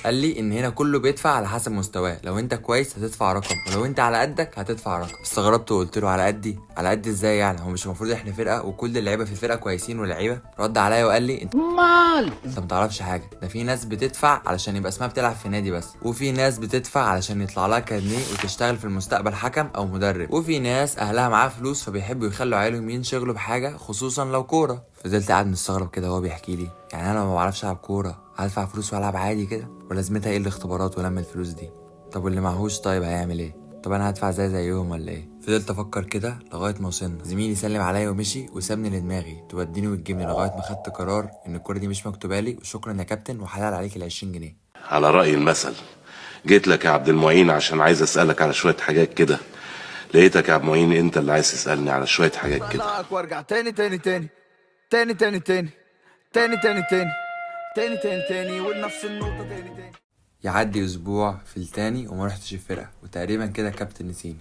قال لي ان هنا كله بيدفع على حسب مستواه، لو انت كويس هتدفع رقم، ولو انت على قدك هتدفع رقم. استغربت وقلت له على قدي؟ على قد ازاي يعني؟ هو مش المفروض احنا فرقه وكل اللعيبه في الفرقه كويسين ولعيبه؟ رد عليا وقال لي انت متعرفش حاجه، ده في ناس بتدفع علشان يبقى اسمها بتلعب في نادي بس، وفي ناس بتدفع علشان يطلع لها كارنيه وتشتغل في المستقبل حكم او مدرب، وفي ناس اهلها معاها فلوس فبيحبوا يخلوا عيالهم ينشغلوا بحاجه خصوصا لو كوره. فضلت قاعد مستغرب كده وهو بيحكي لي، يعني انا ما بعرفش العب كوره هدفع فلوس والعب عادي كده؟ ولازمتها ايه الاختبارات ولم الفلوس دي؟ طب واللي معهوش طيب هيعمل ايه؟ طب انا هدفع زيهم ولا ايه؟ فضلت افكر كده لغايه ما وصلنا. زميلي سلم عليا ومشي وسابني لدماغي توديني وتجيبني لغايه ما خدت قرار ان الكوره دي مش مكتوبه لي، وشكرا يا كابتن وحلال عليك ال 20 جنيه. على رأي المثل، جيت لك يا عبد المعين عشان عايز اسألك على شوية حاجات كده. لقيتك يا عبد المعين انت اللي عايز تسألني على شوية حاجات كده. وارجع تاني تاني تاني تاني تاني تاني تاني تاني تاني تاني تاني تاني ونفس النقطة تاني تاني. يعدي اسبوع في التاني وما رحتش الفرقه، وتقريبا كده الكابتن نسيني.